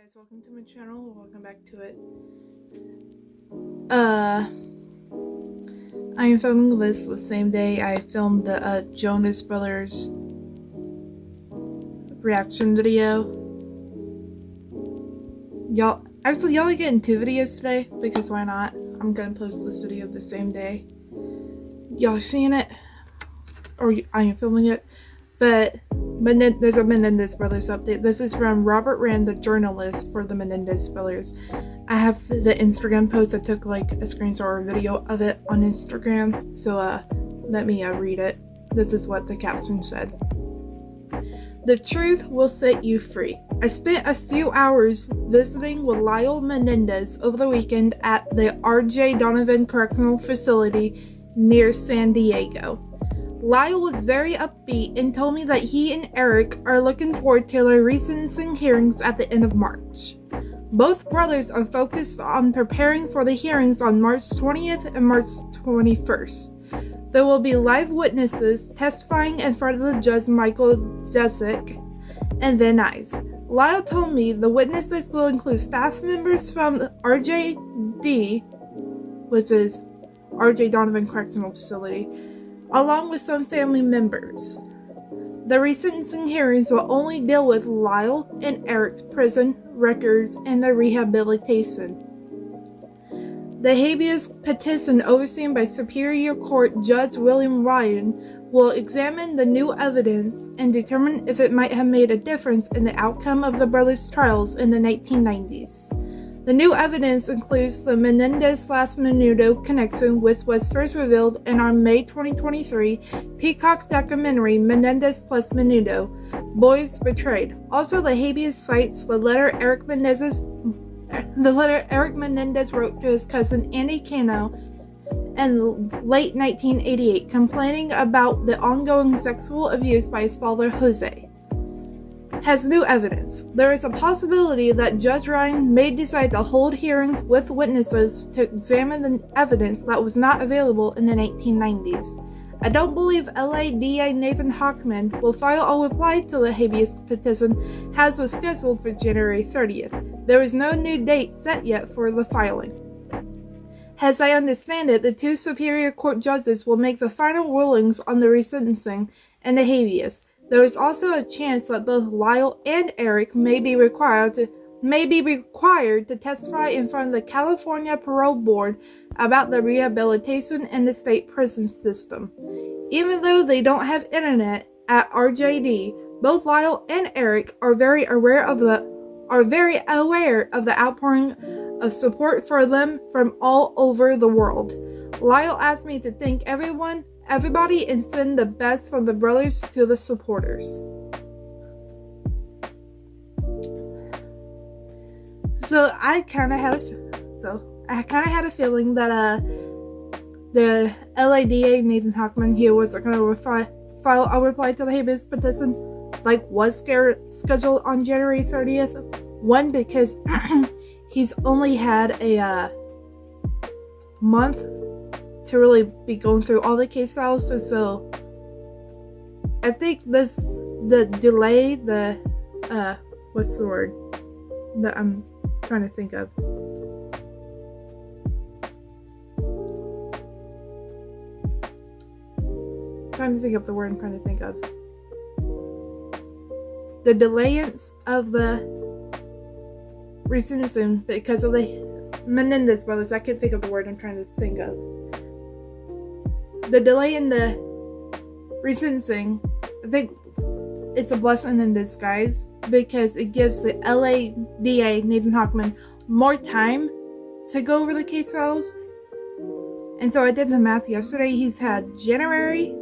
guys, welcome to my channel. Welcome back to it. I am filming this the same day I filmed the Jonas Brothers reaction video. Y'all are getting two videos today because why not? I'm gonna post this video the same day. Y'all seeing it? Or I am filming it. But there's a Menendez Brothers update. This is from Robert Rand, the journalist for the Menendez Brothers. I have the Instagram post. I took like a screenshot or a video of it on Instagram. So let me read it. This is what the caption said. The truth will set you free. I spent a few hours visiting with Lyle Menendez over the weekend at the R.J. Donovan Correctional Facility near San Diego. Lyle was very upbeat and told me that he and Eric are looking forward to their resentencing hearings at the end of March. Both brothers are focused on preparing for the hearings on March 20th and March 21st. There will be live witnesses testifying in front of the judge Michael Jessic and Van Nuys. Lyle told me the witnesses will include staff members from RJD, which is R.J. Donovan Correctional Facility, along with some family members. The resentencing hearings will only deal with Lyle and Eric's prison records and their rehabilitation. The habeas petition, overseen by Superior Court Judge William Ryan, will examine the new evidence and determine if it might have made a difference in the outcome of the brothers' trials in the 1990s. The new evidence includes the Menendez/Menudo connection, which was first revealed in our May 2023 Peacock documentary Menendez plus Menudo, Boys Betrayed. Also, the habeas cites the letter Eric Menendez wrote to his cousin Andy Cano in late 1988, complaining about the ongoing sexual abuse by his father Jose. Has new evidence. There is a possibility that Judge Ryan may decide to hold hearings with witnesses to examine the evidence that was not available in the 1990s. I don't believe LA DA Nathan Hochman will file a reply to the habeas petition, as was scheduled for January 30th. There is no new date set yet for the filing. As I understand it, the two Superior Court judges will make the final rulings on the resentencing and the habeas. There is also a chance that both Lyle and Eric may be required to testify in front of the California Parole Board about the rehabilitation in the state prison system. Even though they don't have internet at RJD, both Lyle and Eric are very aware of the outpouring of support for them from all over the world. Lyle asked me to thank everybody and send the best from the brothers to the supporters. So I kind of had a feeling that the LADA Nathan Hochman here was going to file a reply to the habeas petition, was scheduled on January 30th. One, because he's only had a month to really be going through all the case files, so I think the delay, what's the word that I'm trying to think of? The delayance of the resentencing because of the Menendez brothers. I can't think of the word I'm trying to think of. The delay in the resentencing, I think it's a blessing in disguise because it gives the LADA, Nathan Hochman, more time to go over the case files. And so I did the math yesterday. He's had January,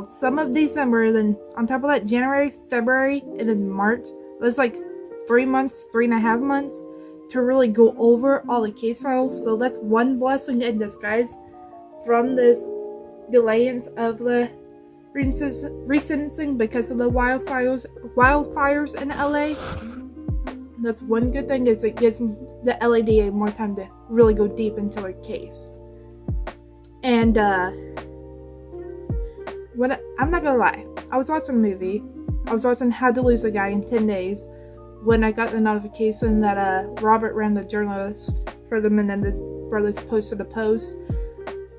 some of December, then on top of that, January, February, and then March. That's 3.5 months to really go over all the case files. So that's one blessing in disguise from this delayance of the resentencing because of the wildfires in LA. That's one good thing, is it gives the LADA more time to really go deep into a case. And I'm not gonna lie, I was watching a movie. I was watching How to Lose a Guy in 10 Days when I got the notification that Robert Rand, the journalist for the Menendez brothers, posted a post,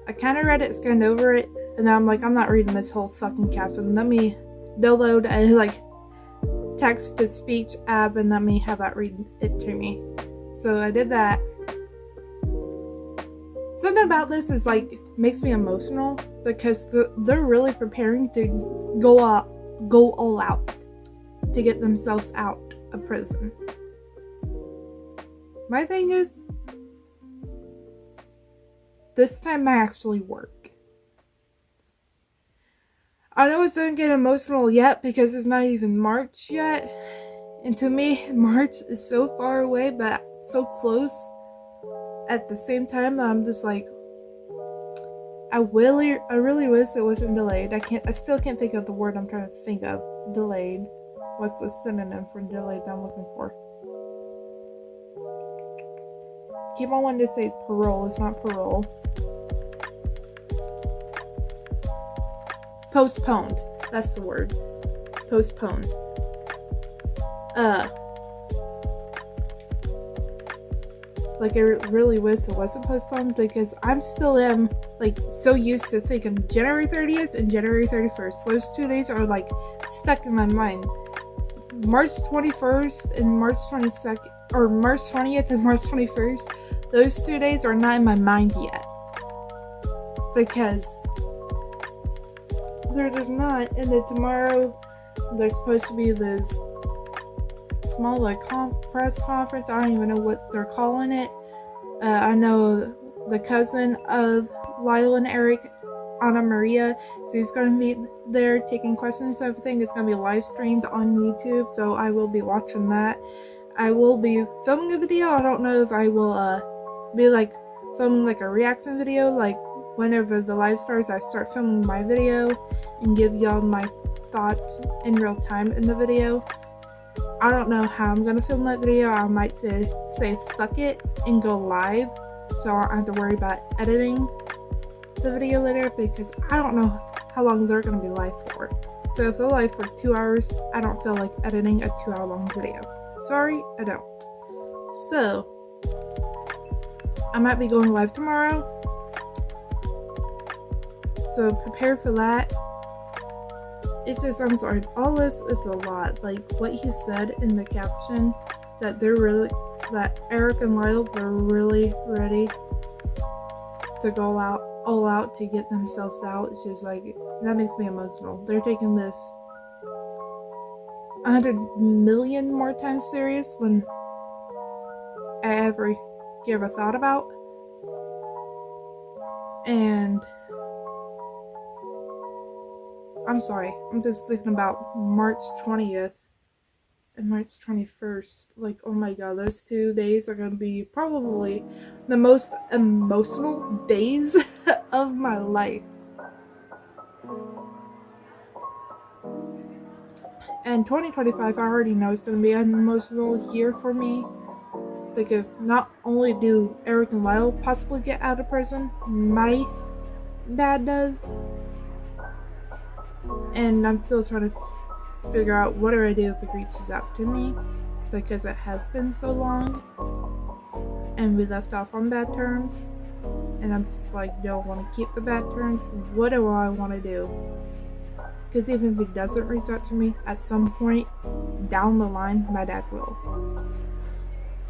I kind of read it, scanned over it, and then I'm like, I'm not reading this whole fucking caption. Let me download a text-to-speech app and let me have that read it to me. So I did that. Something about this is makes me emotional because they're really preparing to go all out to get themselves out of prison. My thing is, this time I actually work. I know it's don't get emotional yet because it's not even March yet. And to me, March is so far away but so close. At the same time, I'm just like, I really wish it wasn't delayed. I still can't think of the word I'm trying to think of. Delayed. What's the synonym for delayed that I'm looking for? Keep on wanting to say it's parole. It's not parole. Postponed. That's the word. Postponed. I really wish it wasn't postponed because I'm still so used to thinking January 30th and January 31st. Those 2 days are stuck in my mind. March 21st and March 22nd, or March 20th and March 21st, those 2 days are not in my mind yet. Because they're just not. And then tomorrow, there's supposed to be this small press conference. I don't even know what they're calling it. I know the cousin of Lyle and Eric, Anna Maria, she's going to be there taking questions and everything. It's going to be live streamed on YouTube, so I will be watching that. I will be filming a video. I don't know if I will be filming a reaction video. Whenever the live starts, I start filming my video and give y'all my thoughts in real time in the video. I don't know how I'm gonna film that video. I might say fuck it and go live, so I don't have to worry about editing the video later because I don't know how long they're gonna be live for. So if they're live for 2 hours, I don't feel like editing a 2-hour long video. Sorry, I don't. So I might be going live tomorrow, so prepare for that. It's just, I'm sorry, all this is a lot. What he said in the caption, that Eric and Lyle, they're really ready to go all out to get themselves out. It's just that makes me emotional. They're taking this 100 million more times serious than I ever thought about. And I'm sorry, I'm just thinking about March 20th and March 21st. Oh my god, those 2 days are going to be probably the most emotional days of my life. And 2025, I already know it's going to be an emotional year for me. Because not only do Eric and Lyle possibly get out of prison, my dad does. And I'm still trying to figure out what do I do if he reaches out to me, because it has been so long and we left off on bad terms, and I'm just don't want to keep the bad terms. What do I want to do? Because even if he doesn't reach out to me, at some point down the line, my dad will.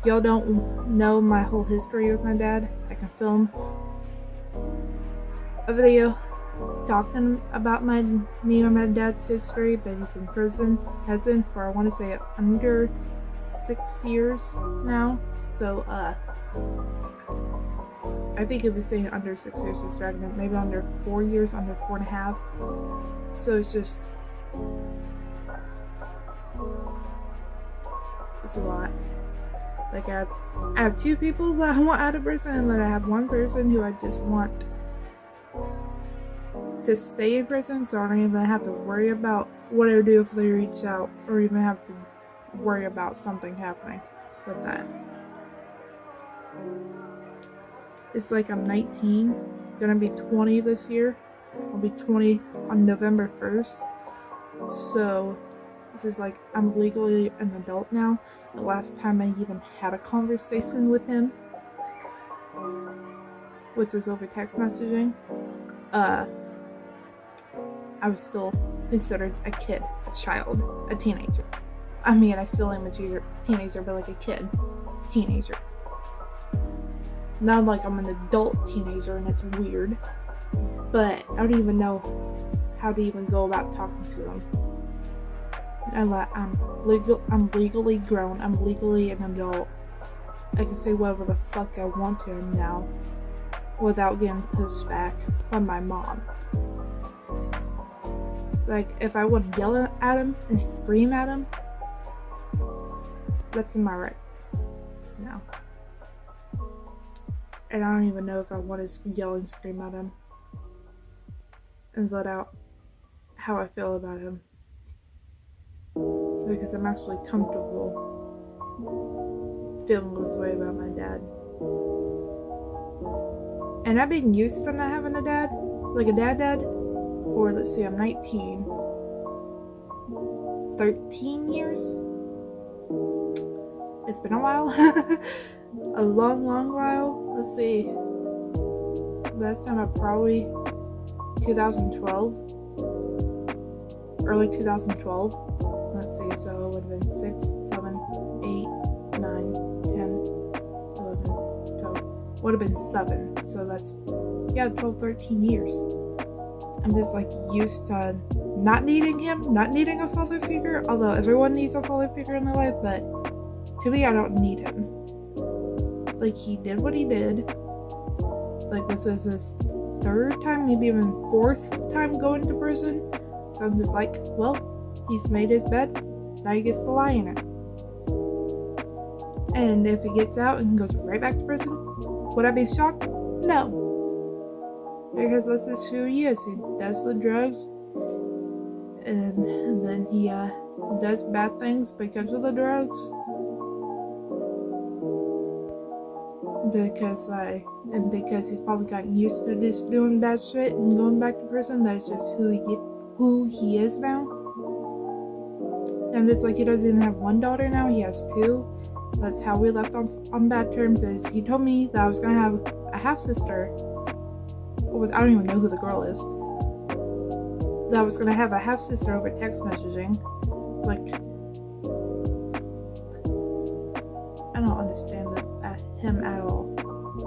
Y'all don't know my whole history with my dad. I can film a video talking about me and my dad's history, but he's in prison. Has been for, I want to say, under 6 years now. So I think if we say under 6 years is dragging it, maybe under 4 years, under 4.5. So it's just, it's a lot. I have 2 people that I want out of prison, and then I have 1 person who I just want to stay in prison, so I don't even have to worry about what I would do if they reach out, or even have to worry about something happening with that. It's I'm 19, gonna be 20 this year. I'll be 20 on November 1st. So This is like, I'm legally an adult now. The last time I even had a conversation with him, which was over text messaging, I was still considered a kid, a child, a teenager. I mean, I still am a teenager, but like a kid, teenager. Not like I'm an adult teenager and it's weird, but I don't even know how to even go about talking to him. I'm legally grown. I'm legally an adult. I can say whatever the fuck I want to him now without getting pushed back from my mom. Like, if I want to yell at him and scream at him, that's in my right now. And I don't even know if I want to yell and scream at him and let out how I feel about him. Because I'm actually comfortable feeling this way about my dad. And I've been used to not having a dad, like a dad, for, let's see, I'm 19. 13 years? It's been a while. A long while. Let's see. Last time I probably 2012. Early 2012. Let's see, so it would have been 6, 7, 8, 9, 10, 11, 12. Would have been 7. So that's, 12, 13 years. I'm just like used to not needing him, not needing a father figure. Although everyone needs a father figure in their life, but to me, I don't need him. Like, he did what he did. Like, this is his 3rd time, maybe even 4th time going to prison. So I'm just like, well, he's made his bed, now he gets to lie in it. And if he gets out and goes right back to prison, would I be shocked? No. Because that's just who he is. He does the drugs, and then he does bad things because of the drugs. Because he's probably gotten used to just doing bad shit and going back to prison. That's just who he is now. And it's like he doesn't even have one daughter now, he has 2. That's how we left on bad terms. Is he told me that I was gonna have a half sister. I don't even know who the girl is. That I was gonna have a half sister over text messaging. Like, I don't understand this him at all.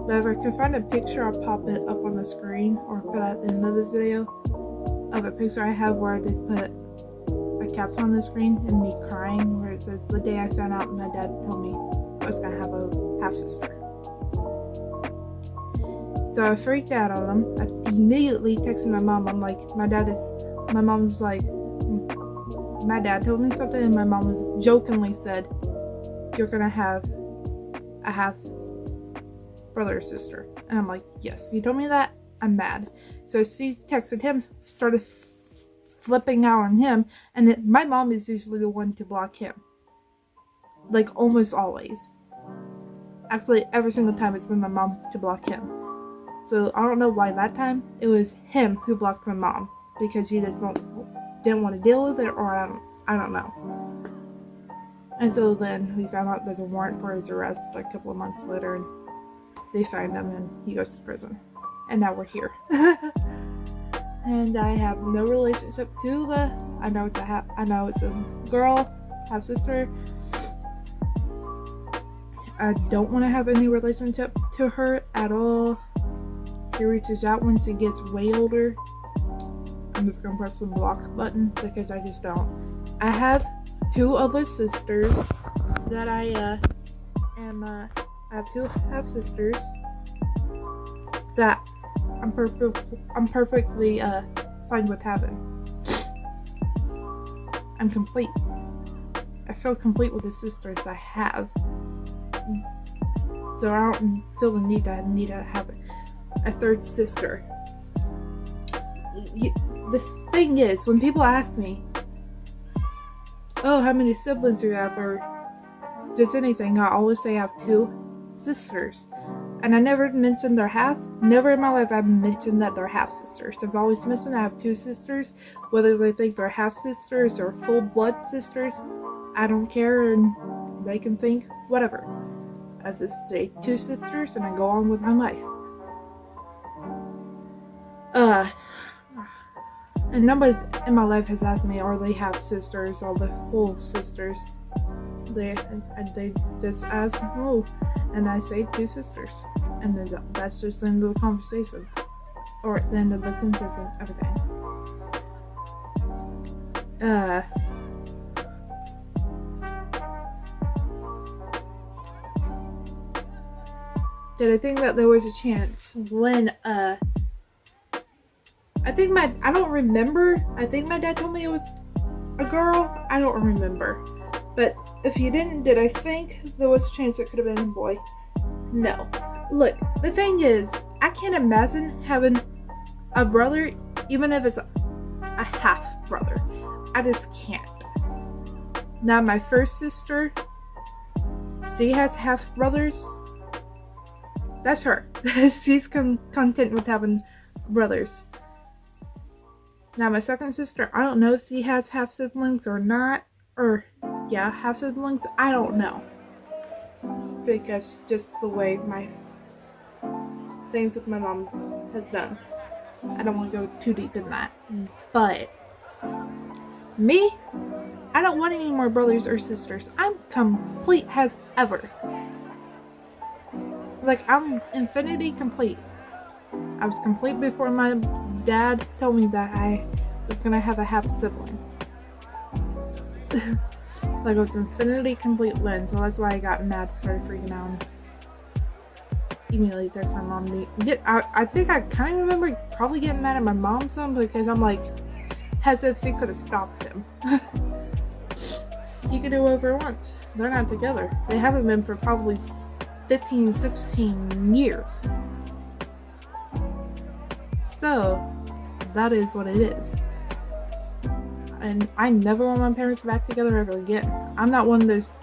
But if I can find a picture, I'll pop it up on the screen or put it at the end of this video of a picture I have where I just put a caption on the screen and me crying where it says, the day I found out my dad told me I was gonna have a half sister. So I freaked out on him. I immediately texted my mom. I'm like, my dad told me something, and my mom was jokingly said, you're gonna have a half brother or sister. And I'm like, yes, you told me that, I'm mad. So she texted him, started flipping out on him, and my mom is usually the one to block him. Like, almost always. Actually, every single time it's been my mom to block him. So I don't know why that time it was him who blocked my mom, because she just didn't want to deal with it, or I don't know. And so then we found out there's a warrant for his arrest a couple of months later, and they find him and he goes to prison. And now we're here. And I have no relationship to I know it's a girl, half sister. I don't want to have any relationship to her at all. She reaches out when she gets way older. I'm just gonna press the block button because I just don't. I have 2 other sisters that I have 2 half sisters that I'm perfectly fine with having. I'm complete. I feel complete with the sisters I have. So I don't feel the need to have a 3rd sister. This thing is, when people ask me, oh, how many siblings do you have, or just anything, I always say I have 2 sisters. and I never mentioned their half. Never in my life I've mentioned that they're half sisters. I've always mentioned I have 2 sisters. Whether they think they're half sisters or full blood sisters, I don't care, and they can think whatever. I just say 2 sisters and I go on with my life. And nobody in my life has asked me, are they half sisters or the full sisters? They just ask, oh, and I say 2 sisters, and then that's just the end of the conversation, or the end of the sentence and everything. Did I think that there was a chance when I don't remember. I think my dad told me it was a girl. I don't remember. But if he didn't, did I think there was a chance it could have been a boy? No. Look, the thing is, I can't imagine having a brother, even if it's a half brother. I just can't. Now, my first sister, she has half brothers. That's her. She's content with having brothers. Now, my second sister, I don't know if she has half siblings or not. Or, yeah, half siblings. I don't know. Because just the way my things with my mom has done. I don't want to go too deep in that. But, me, I don't want any more brothers or sisters. I'm complete as ever. Like, I'm infinity complete. I was complete before my dad told me that I was gonna have a half sibling. Like, it was infinity complete then, so that's why I got mad, started freaking out, and immediately text my mom. I think I kind of remember probably getting mad at my mom some, because I'm like, as if she could have stopped him. He could do whatever he wants. They're not together. They haven't been for probably 15, 16 years. So, that is what it is. And I never want my parents back together ever again. I'm not one of those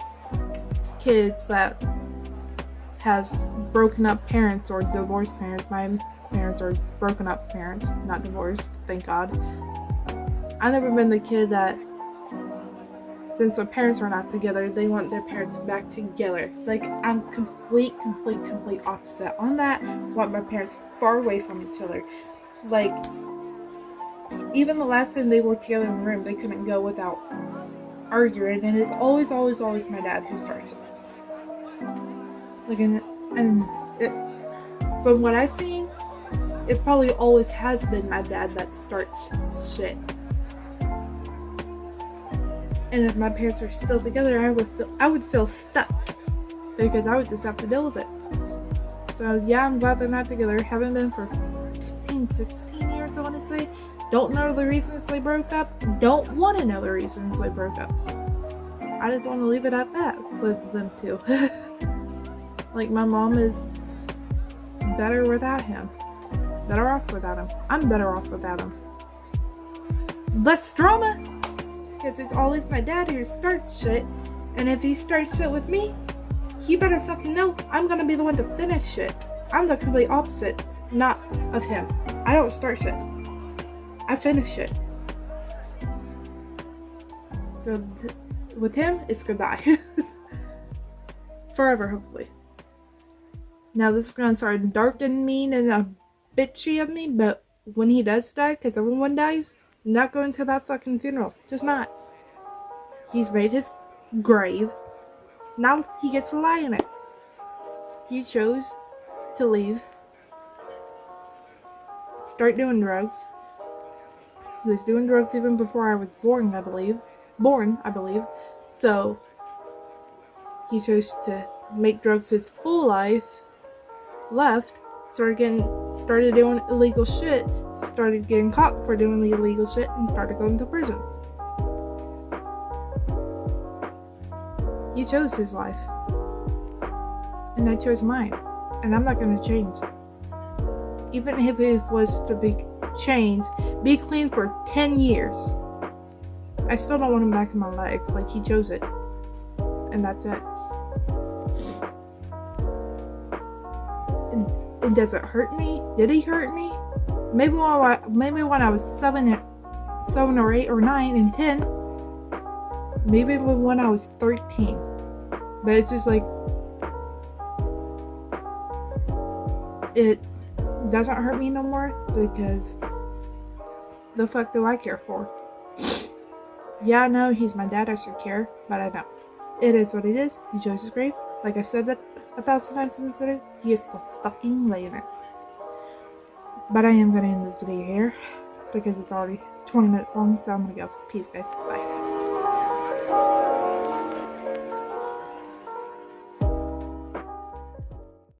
kids that has broken up parents or divorced parents. My parents are broken up parents, not divorced, thank God. I've never been the kid that, since their parents are not together, they want their parents back together. Like, I'm complete opposite on that. I want my parents far away from each other. Like, even the last time they were together in the room, they couldn't go without arguing, and it's always my dad who starts it. Like, from what I've seen, it probably always has been my dad that starts shit. And if my parents were still together, I would feel stuck, because I would just have to deal with it. So yeah, I'm glad they're not together. Haven't been for 15, 16 years, I want to say. Don't know the reasons they broke up. Don't want to know the reasons they broke up. I just want to leave it at that with them two. Like, my mom is better without him. Better off without him. I'm better off without him. Less drama. Because it's always my dad who starts shit. And if he starts shit with me, he better fucking know I'm gonna be the one to finish shit. I'm the complete opposite, not of him. I don't start shit. I finish it. So with him, it's goodbye. Forever, hopefully. Now this is gonna start dark and mean and bitchy of me, but when he does die, because everyone dies, I'm not going to that fucking funeral. Just not. He's made his grave. Now he gets to lie in it. He chose to leave. Start doing drugs. He was doing drugs even before I was born, I believe. So, he chose to make drugs his full life. Left. Started doing illegal shit. Started getting caught for doing the illegal shit and started going to prison. He chose his life. And I chose mine. And I'm not going to change. Even if it was to be changed, be clean for 10 years. I still don't want him back in my life. Like, he chose it. And that's it. It doesn't hurt me. Did he hurt me? Maybe when I was 7 or 8 or 9 and 10. Maybe when I was 13. But it's just like, it doesn't hurt me no more because the fuck do I care for? Yeah, I know he's my dad, I should care, but I don't. It is what it is. He chose his grave. Like I said that 1,000 times in this video, he is still fucking laying it. But I am going to end this video here because it's already 20 minutes long, so I'm going to go. Peace, guys. Bye.